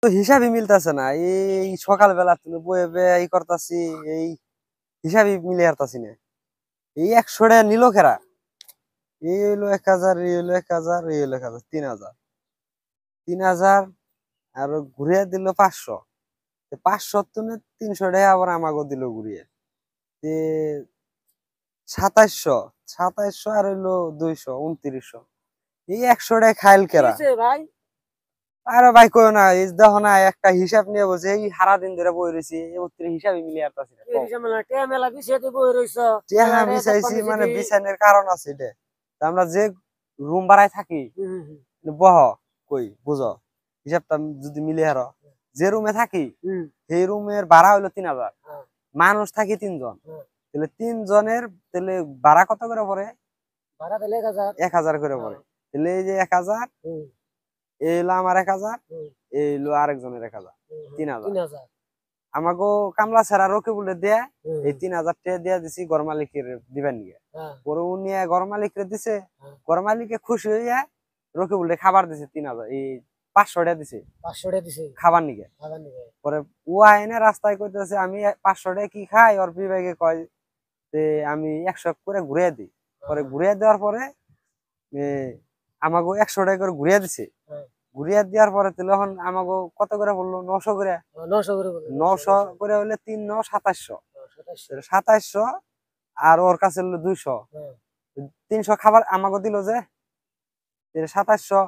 তো হিসাবই মিলতেছে না। এই সকালবেলা তুমি বয়ে বয়ে ই করতাছি, এই হিসাবই মিলে হারতাছি না। এই 100 টাকা নিল খেরা, এই হইলো 1000, এই হইলো 1000, এই হইলো 1000, 3000, 3000 আর ঘুরিয়ে দিল 500। 500 তুমি 300 টাকা আবার আমাকে দিল ঘুরিয়ে, 2700, 2700 আর হইলো 200, 2900। এই 100 টাকা খাইল কেরা ভাই। আরে ভাই কই না, এই দেখো না একটা হিসাব নিয়ে বসে এই সারা দিন ধরে বই রইছি, এই হিসাবে মিলিয়ে আসতাছি না। টিয়া মেলা বিছাইতে বই রইছো, টিয়া বিছাইছি মানে বিছানোর কারণ আছে এটা। আমরা যে রুম ভাড়ায় থাকি, বহ কই বুঝো হিসাবটা যদি মিলিয়ে হারো, যে রুমে থাকি সেই রুমের ভাড়া হইলো 3000, মানুষ থাকি 3 জন, তাহলে 3 জনের তাহলে ভাড়া কত করে পড়ে? ভাড়া তাহলে 1000 করে পড়ে। তাহলে এই যে 1000, এই হলো আমার 1000, এই হলো আরেকজনের 1000, 3000। আমাকে কামলা ছাড়া রকে বলে দেয়া এই 3000 টাকা দিয়ে দিছি ঘর মালিকের দিবেন নিয়ে। পরে উনি ঘর মালিকের দিছে, ঘর মালিকে খুশি হইয়া রকে বলে খাবার দিছে 3000, এই 500 টাকা দিছে, 500 টাকা দিছে খাবার নিয়ে। পরে ও আইনে রাস্তায় কইতেছে আমি 500 টাকা কি খাই, ওর বিবেকে কয় যে আমি 100 করে ঘুরিয়ে দিই। পরে ঘুরিয়ে দেওয়ার পরে আমাকে 100 টাকা করে ঘুরিয়ে দিছে। ঘুরিয়ে দেওয়ার পরে তখন আমাকে কত করে বললো? 900 করে। 900 করে হলে 3 9 2700, 2700 আর ওর কাছে হলো 200, 300 খাবার আমাকে দিল যে 2700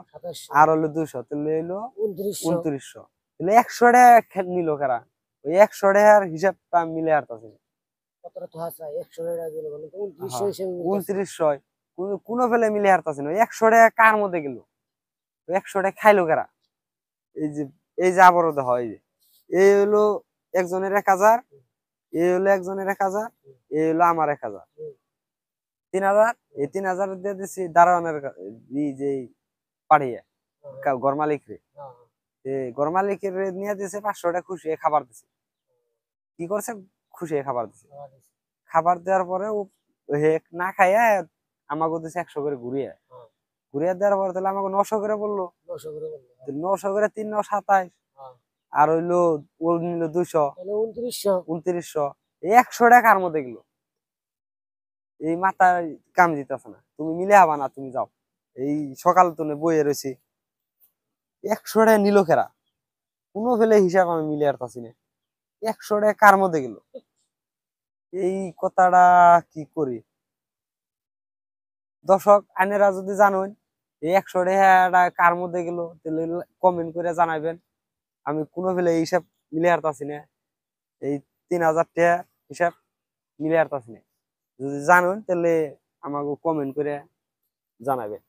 আর হলো 200, তাহলে হলো 2900। তাহলে 100 টাকা নিল কারা, ওই 100 টাকার হিসাবটা মিলে হারতাছে না। 2900 কোনো ফেলে মিলে হারতাছে না। 100 টাকা কার মধ্যে গেল? 100 টাকা খাইলো কারা? এই যে আবরোধ হয়, এই হলো একজনের 1000, এই হলো একজনের 1000, এই হলো আমার 1000, 3000। এই 3000 দিয়ে দিচ্ছি দারোয়ানের যে পাঠিয়ে ঘর মালিকরে, ঘর মালিকের নিয়ে দিছে 500 টাকা খুশি খাবার দিছে। কি করছে? খুশি খাবার দিছে। খাবার দেওয়ার পরে ও না খাইয়া আমাকে দিছে 100 করে ঘুরিয়ে দেওয়ার পরে তাহলে আমাকে 900 করে বললো। 900 করে 3 9 27, আর হইলো ও নিল 200, 2900। এই 100 টাকার মধ্যে গেল। এই মাথায় কাম দিতেছে না, তুমি মিলে হবা না, তুমি যাও। এই সকাল তুমি বইয়ে রয়েছি, 100 টাকা নিল খেরা, কোনো ফেলে হিসাব আমি মিলে হারতাছি না। 100 টাকা কার মধ্যে গেল? এই কথাটা কি করি? দর্শক আইনেরা যদি জানেন এই 100 টাকা কার মধ্যে গেল, তাহলে কমেন্ট করে জানাবেন। আমি কোনো ফেলে এই হিসাব মিলে হারতাছি না, এই 3000 টাকা হিসাব মিলে হারতাছি না। যদি জানেন তাহলে আমাকে কমেন্ট করে জানাবেন।